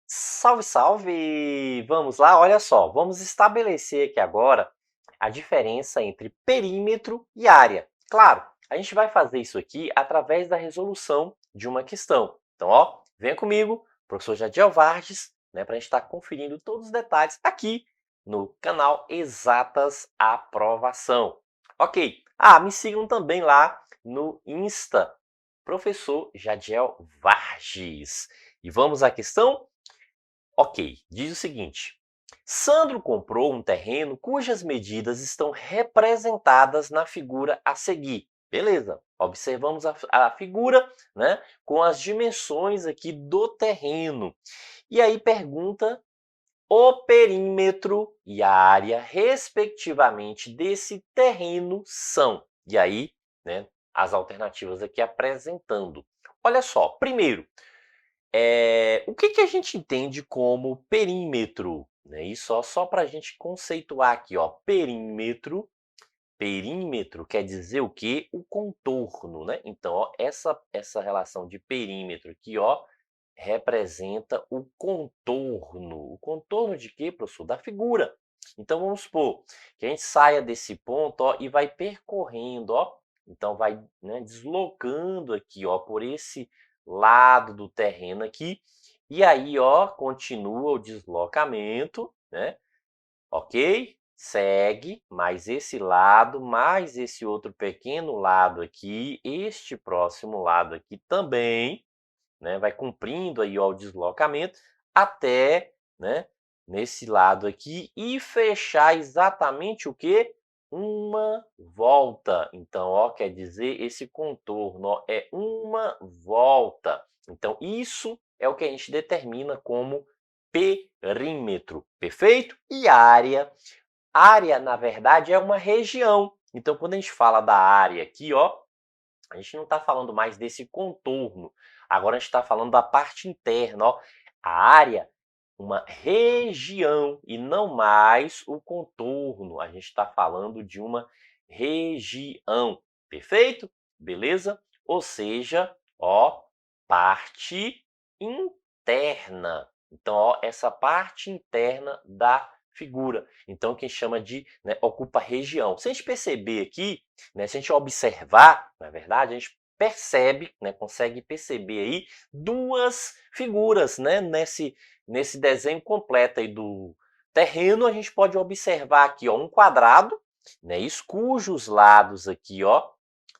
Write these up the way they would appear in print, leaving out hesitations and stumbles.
Salve, salve! Vamos lá, olha só, vamos estabelecer aqui agora a diferença entre perímetro e área. Claro, a gente vai fazer isso aqui através da resolução de uma questão. Então, ó, venha comigo, professor Jadiel Varges, para a gente estar conferindo todos os detalhes aqui no canal Exatas Aprovação. Ok, me sigam também lá no Insta, professor Jadiel Varges. E vamos à questão? Ok, diz o seguinte: Sandro comprou um terreno cujas medidas estão representadas na figura a seguir. Beleza, observamos a figura, com as dimensões aqui do terreno. E aí pergunta o perímetro e a área, respectivamente, desse terreno são. E aí, as alternativas aqui apresentando. Olha só, primeiro, o que a gente entende como perímetro? Né? Isso só para a gente conceituar aqui, ó, perímetro. Perímetro quer dizer o quê? O contorno, né? Então, ó, essa relação de perímetro aqui, ó, representa o contorno. O contorno de quê, professor? Da figura. Então, vamos supor que a gente saia desse ponto, ó, e vai percorrendo, ó. Então, vai, deslocando aqui, ó, por esse lado do terreno aqui. E aí, ó, continua o deslocamento, né? Ok? Segue mais esse lado, mais esse outro pequeno lado aqui, este próximo lado aqui também, vai cumprindo aí ó, o deslocamento até, nesse lado aqui e fechar exatamente o que? Uma volta. Então, ó, quer dizer, esse contorno ó, é uma volta. Então, isso é o que a gente determina como perímetro, perfeito? E área. Área, na verdade, é uma região. Então, quando a gente fala da área aqui, ó, a gente não está falando mais desse contorno. Agora a gente está falando da parte interna, ó. A área, uma região e não mais o contorno. A gente está falando de uma região, perfeito? Beleza? Ou seja, ó, parte interna. Então, ó, essa parte interna da figura. Então, que chama de ocupa região. Se a gente perceber aqui, se a gente observar, na verdade, a gente percebe, consegue perceber aí duas figuras, nesse desenho completo aí do terreno, a gente pode observar aqui, ó, um quadrado, isso, cujos lados aqui, ó,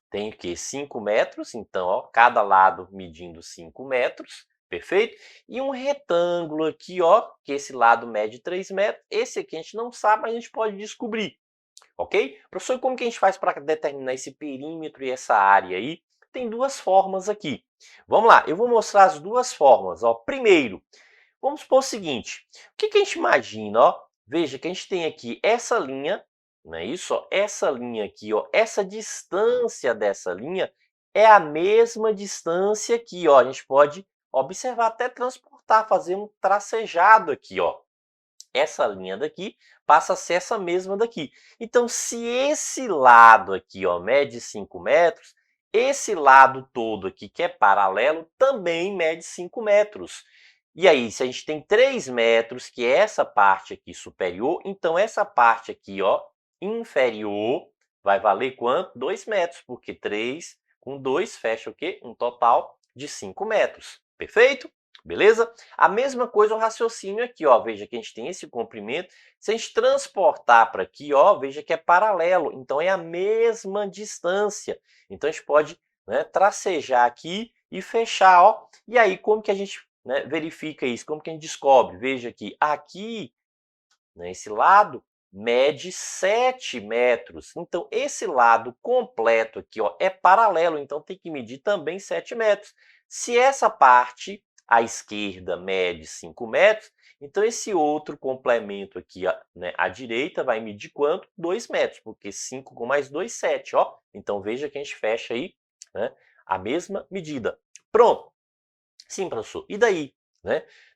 tem o quê? 5 metros, então, ó, cada lado medindo 5 metros, perfeito? E um retângulo aqui, ó, que esse lado mede 3 metros, esse aqui a gente não sabe, mas a gente pode descobrir. Ok? Professor, como que a gente faz para determinar esse perímetro e essa área aí? Tem duas formas aqui. Vamos lá, eu vou mostrar as duas formas. Ó. Primeiro, vamos supor o seguinte, o que a gente imagina? Ó? Veja que a gente tem aqui essa linha, não é isso? Ó? Essa linha aqui, ó, essa distância dessa linha é a mesma distância aqui. Ó. A gente pode observar, até transportar, fazer um tracejado aqui. Ó. Essa linha daqui passa a ser essa mesma daqui. Então, se esse lado aqui ó, mede 5 metros, esse lado todo aqui, que é paralelo, também mede 5 metros. E aí, se a gente tem 3 metros, que é essa parte aqui superior, então essa parte aqui ó, inferior vai valer quanto? 2 metros, porque 3 com 2 fecha o quê? Um total de 5 metros. Perfeito? Beleza? A mesma coisa o raciocínio aqui, ó. Veja que a gente tem esse comprimento. Se a gente transportar para aqui, ó, veja que é paralelo. Então, é a mesma distância. Então, a gente pode tracejar aqui e fechar, ó. E aí, como que a gente verifica isso? Como que a gente descobre? Veja que aqui, esse lado, mede 7 metros. Então, esse lado completo aqui ó, é paralelo. Então, tem que medir também 7 metros. Se essa parte à esquerda mede 5 metros, então esse outro complemento aqui à direita vai medir quanto? 2 metros, porque 5 com mais 2, 7. Ó. Então veja que a gente fecha aí a mesma medida. Pronto. Sim, professor. E daí?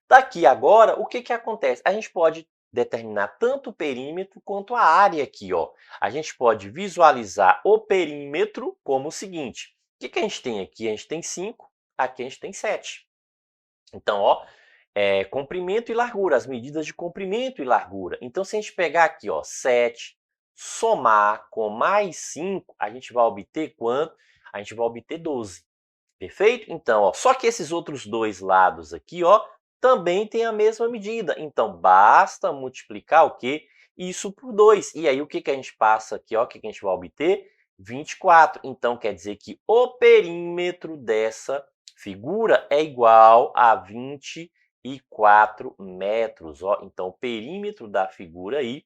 Daqui agora, o que acontece? A gente pode determinar tanto o perímetro quanto a área aqui. Ó. A gente pode visualizar o perímetro como o seguinte. O que a gente tem aqui? A gente tem 5, aqui a gente tem 7. Então, ó, comprimento e largura, as medidas de comprimento e largura. Então, se a gente pegar aqui, ó, 7, somar com mais 5, a gente vai obter quanto? A gente vai obter 12. Perfeito? Então, ó, só que esses outros dois lados aqui, ó, também têm a mesma medida. Então, basta multiplicar o quê? Isso por 2. E aí, o que a gente passa aqui, ó? O que a gente vai obter? 24. Então, quer dizer que o perímetro dessa figura é igual a 24 metros. Ó. Então, o perímetro da figura aí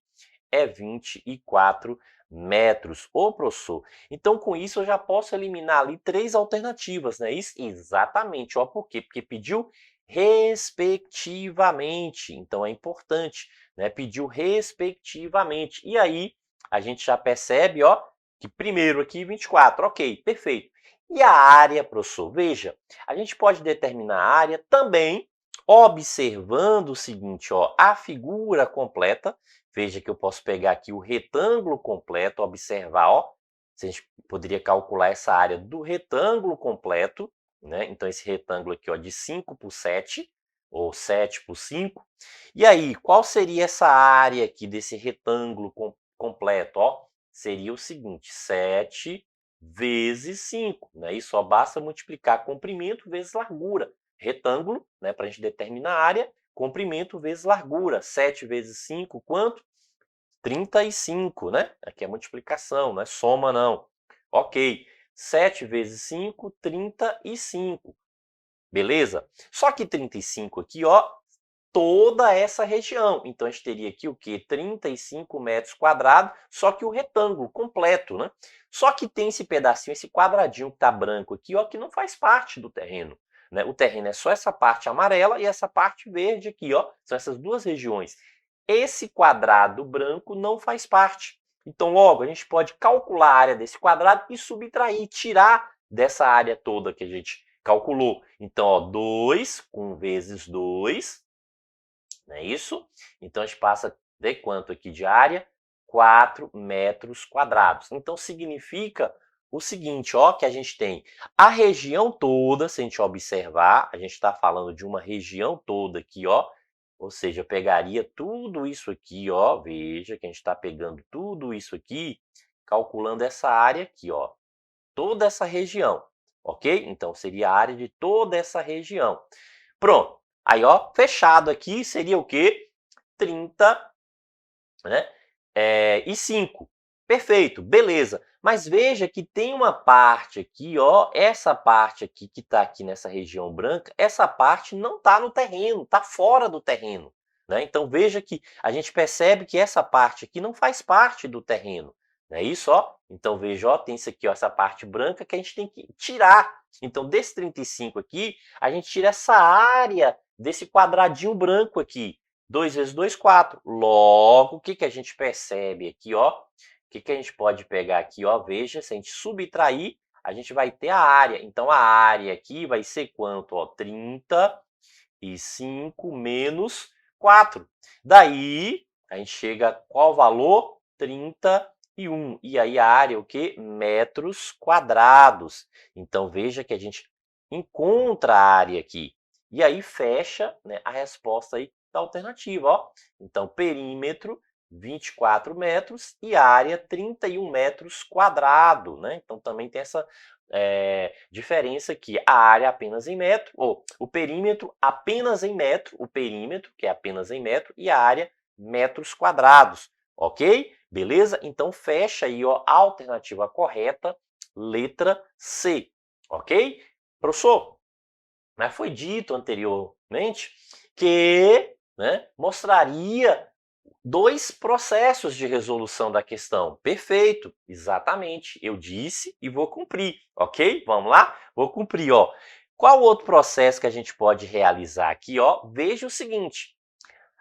é 24 metros. Ô, professor, então com isso eu já posso eliminar ali 3 alternativas, não é isso? Exatamente, ó, por quê? Porque pediu respectivamente, então é importante, né? Pediu respectivamente. E aí, a gente já percebe, ó, que primeiro aqui 24, ok, perfeito. E a área, professor? Veja, a gente pode determinar a área também observando o seguinte, ó, a figura completa. Veja que eu posso pegar aqui o retângulo completo, observar, ó, a gente poderia calcular essa área do retângulo completo, né? Então, esse retângulo aqui, ó, de 5 por 7, ou 7 por 5. E aí, qual seria essa área aqui desse retângulo completo? Ó, seria o seguinte, 7 vezes 5, né? E só basta multiplicar comprimento vezes largura. Retângulo, né, para a gente determinar a área, comprimento vezes largura. 7 vezes 5, quanto? 35, né? Aqui é multiplicação, não é soma, não. Ok. 7 vezes 5, 35. Beleza? Só que 35 aqui, ó, toda essa região. Então, a gente teria aqui o quê? 35 metros quadrados, só que o retângulo completo, né? Só que tem esse pedacinho, esse quadradinho que tá branco aqui, ó, que não faz parte do terreno. Né? O terreno é só essa parte amarela e essa parte verde aqui, ó. São essas duas regiões. Esse quadrado branco não faz parte. Então, logo, a gente pode calcular a área desse quadrado e subtrair, tirar dessa área toda que a gente calculou. Então, ó, 2 com vezes 2, não é isso? Então, a gente passa de quanto aqui de área? 4 metros quadrados. Então, significa o seguinte, ó, que a gente tem a região toda, se a gente observar, a gente está falando de uma região toda aqui, ó, ou seja, eu pegaria tudo isso aqui, ó, veja que a gente está pegando tudo isso aqui, calculando essa área aqui, ó, toda essa região, ok? Então, seria a área de toda essa região. Pronto. Aí, ó, fechado aqui seria o quê? 30, né? E 5. Perfeito, beleza. Mas veja que tem uma parte aqui, ó, essa parte aqui que está aqui nessa região branca, essa parte não está no terreno, está fora do terreno. Né? Então veja que a gente percebe que essa parte aqui não faz parte do terreno. Não é isso? Ó? Então veja, ó, tem isso aqui, ó, essa parte branca que a gente tem que tirar. Então desse 35 aqui, a gente tira essa área desse quadradinho branco aqui. 2 vezes 2, 4. Logo, o que a gente percebe aqui, ó? O que a gente pode pegar aqui, ó? Veja, se a gente subtrair, a gente vai ter a área. Então, a área aqui vai ser quanto? Ó? 35 menos 4. Daí, a gente chega a qual valor? 31. E aí, a área é o quê? Metros quadrados. Então, veja que a gente encontra a área aqui. E aí, fecha, né, a resposta aí da alternativa, ó. Então, perímetro, 24 metros e área, 31 metros quadrados, né? Então, também tem essa diferença aqui. A área apenas em metro, ou o perímetro apenas em metro, o perímetro, que é apenas em metro, e a área, metros quadrados, ok? Beleza? Então, fecha aí, ó, a alternativa correta, letra C, ok? Professor, mas foi dito anteriormente que, né, mostraria 2 processos de resolução da questão. Perfeito, exatamente. Eu disse e vou cumprir, ok? Vamos lá? Vou cumprir, ó. Qual outro processo que a gente pode realizar aqui, ó? Veja o seguinte,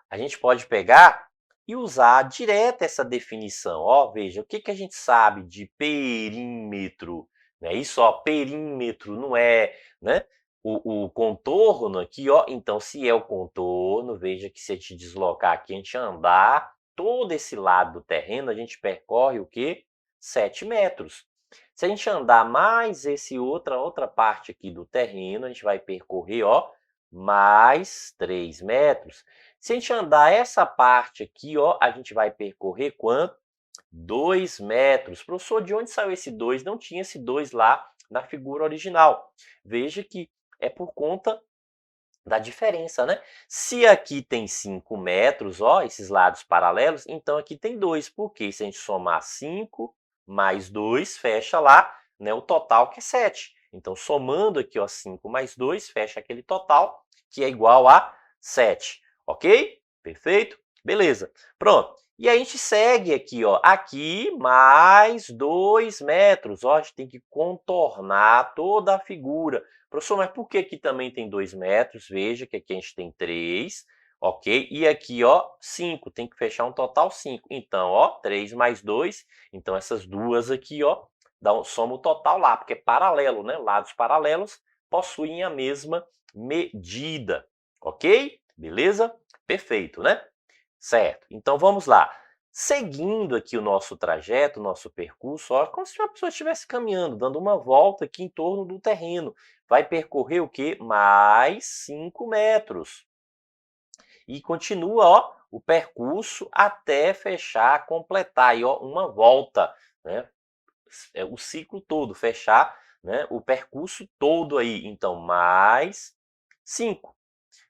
a gente pode pegar e usar direto essa definição, ó. Veja, o que a gente sabe de perímetro? Não é isso, ó, perímetro não é, né, o contorno aqui, ó. Então, se é o contorno, veja que se a gente deslocar aqui, a gente andar todo esse lado do terreno, a gente percorre o quê? 7 metros. Se a gente andar mais esse outra parte aqui do terreno, a gente vai percorrer, ó, mais 3 metros. Se a gente andar essa parte aqui, ó, a gente vai percorrer quanto? 2 metros. Professor, de onde saiu esse 2? Não tinha esse 2 lá na figura original. Veja que é por conta da diferença, né? Se aqui tem 5 metros, ó, esses lados paralelos, então aqui tem 2, porque se a gente somar 5 mais 2, fecha lá, né, o total que é 7. Então, somando aqui, ó, 5 mais 2, fecha aquele total, que é igual a 7, ok? Perfeito? Beleza. Pronto. E a gente segue aqui, ó, aqui mais 2 metros, ó, a gente tem que contornar toda a figura. Professor, mas por que aqui também tem 2 metros? Veja que aqui a gente tem 3, ok? E aqui, ó, 5, tem que fechar um total 5. Então, ó, 3 mais 2, então essas duas aqui, ó, soma o total lá, porque é paralelo, né? Lados paralelos possuem a mesma medida, ok? Beleza? Perfeito, né? Certo. Então, vamos lá. Seguindo aqui o nosso trajeto, o nosso percurso, ó, como se uma pessoa estivesse caminhando, dando uma volta aqui em torno do terreno. Vai percorrer o quê? Mais 5 metros. E continua, ó, o percurso até fechar, completar aí, ó, uma volta, né? O ciclo todo, fechar, né, o percurso todo aí. Então, mais 5.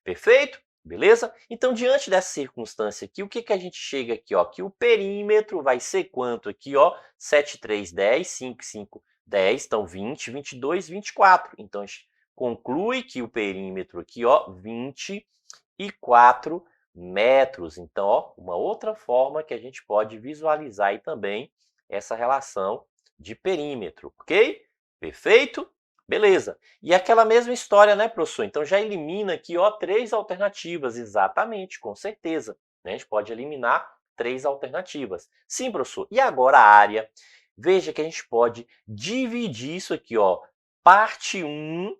Perfeito? Beleza? Então, diante dessa circunstância aqui, o que que a gente chega aqui, ó? Que o perímetro vai ser quanto aqui, ó? 7, 3, 10, 5, 5, 10, então 20, 22, 24. Então, a gente conclui que o perímetro aqui, ó, 24 metros. Então, ó, uma outra forma que a gente pode visualizar aí também essa relação de perímetro, ok? Perfeito? Beleza. E aquela mesma história, né, professor? Então, já elimina aqui, ó, 3 alternativas. Exatamente, com certeza, né? A gente pode eliminar 3 alternativas. Sim, professor. E agora a área? Veja que a gente pode dividir isso aqui, ó, parte 1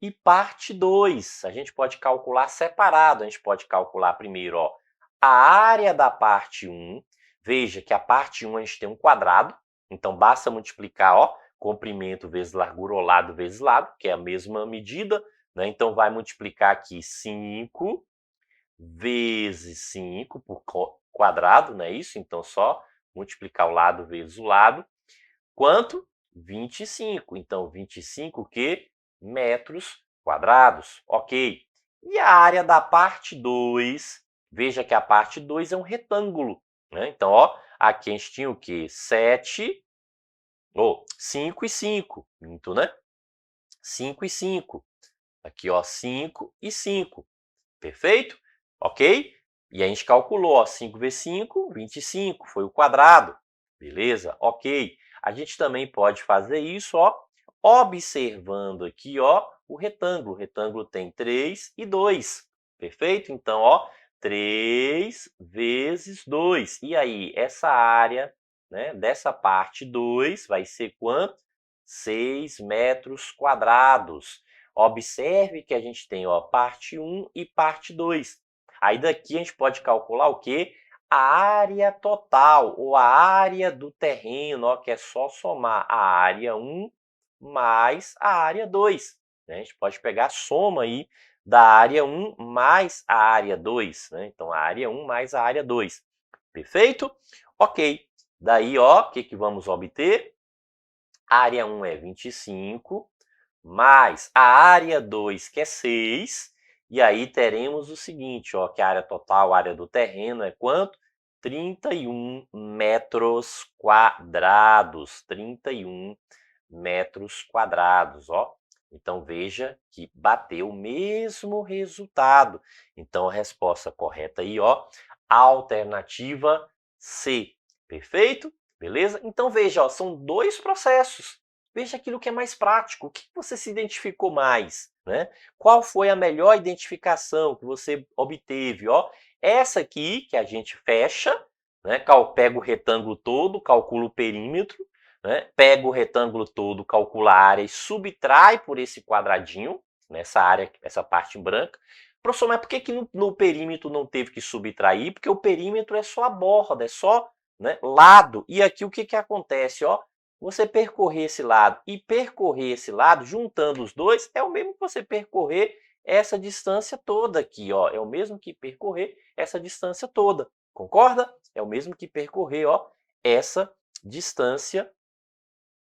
e parte 2. A gente pode calcular separado. A gente pode calcular primeiro, ó, a área da parte 1. Veja que a parte 1 a gente tem um quadrado. Então, basta multiplicar, ó, comprimento vezes largura ou lado vezes lado, que é a mesma medida, né? Então, vai multiplicar aqui 5 vezes 5 por quadrado, não é isso? Então, só multiplicar o lado vezes o lado. Quanto? 25. Então, 25 o quê? Metros quadrados. Ok. E a área da parte 2? Veja que a parte 2 é um retângulo, né? Então, ó, aqui a gente tinha o quê? 7, ou 5 e 5, minto, né? 5 e 5. Aqui, ó, 5 e 5. Perfeito? Ok? E a gente calculou, ó, 5 vezes 5, 25, foi o quadrado. Beleza? Ok. A gente também pode fazer isso, ó, observando aqui, ó, o retângulo. O retângulo tem 3 e 2. Perfeito? Então, ó, 3 vezes 2. E aí, essa área, né, dessa parte 2 vai ser quanto? 6 metros quadrados. Observe que a gente tem, ó, parte 1 e parte 2. Aí daqui a gente pode calcular o quê? A área total, ou a área do terreno, ó, que é só somar a área 1 mais a área 2. Né? A gente pode pegar a soma aí da área 1 mais a área 2. Né? Então, a área 1 mais a área 2. Perfeito? Ok. Daí, ó, o que que vamos obter? A área 1 é 25, mais a área 2, que é 6, e aí teremos o seguinte, ó, que a área total, a área do terreno é quanto? 31 metros quadrados, 31 metros quadrados, ó. Então, veja que bateu o mesmo resultado. Então, a resposta correta aí, ó, alternativa C. Perfeito? Beleza? Então, veja, ó, são 2 processos. Veja aquilo que é mais prático. O que você se identificou mais? Né? Qual foi a melhor identificação que você obteve? Ó, essa aqui, que a gente fecha, né? Pega o retângulo todo, calcula o perímetro, né? Pega o retângulo todo, calcula a área e subtrai por esse quadradinho, nessa área, essa parte em branca. Professor, mas por que, que no perímetro não teve que subtrair? Porque o perímetro é só a borda, é só, né, lado. E aqui o que, que acontece? Ó, você percorrer esse lado e percorrer esse lado, juntando os dois, é o mesmo que você percorrer essa distância toda aqui, ó, é o mesmo que percorrer essa distância toda. Concorda? É o mesmo que percorrer, ó, essa distância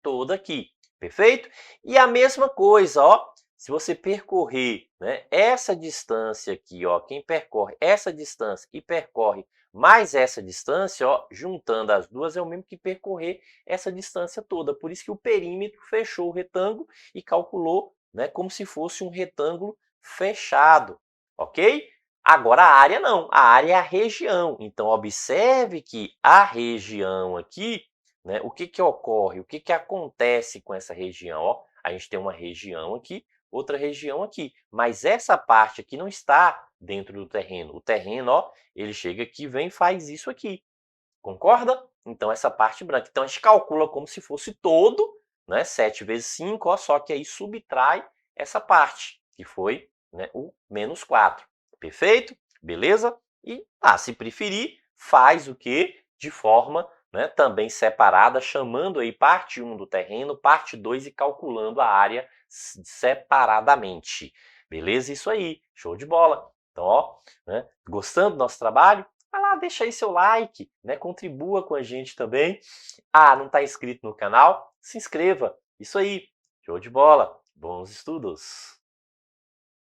toda aqui. Perfeito? E a mesma coisa, ó, se você percorrer, né, essa distância aqui, ó, quem percorre essa distância e percorre mais essa distância, ó, juntando as duas, é o mesmo que percorrer essa distância toda. Por isso que o perímetro fechou o retângulo e calculou, né, como se fosse um retângulo fechado, ok? Agora a área não, a área é a região. Então observe que a região aqui, né, o que ocorre, o que acontece com essa região? Ó, a gente tem uma região aqui, outra região aqui, mas essa parte aqui não está dentro do terreno. O terreno, ó, ele chega aqui, vem e faz isso aqui. Concorda? Então, essa parte branca. Então, a gente calcula como se fosse todo, né? 7 vezes 5, ó, só que aí subtrai essa parte, que foi, né, o menos 4. Perfeito? Beleza? E, se preferir, faz o que? De forma, né, também separada, chamando aí parte 1 do terreno, parte 2 e calculando a área separadamente. Beleza? Isso aí. Show de bola. Então, ó, né, gostando do nosso trabalho? Vai lá, deixa aí seu like, né? Contribua com a gente também. Não está inscrito no canal? Se inscreva. Isso aí. Show de bola. Bons estudos.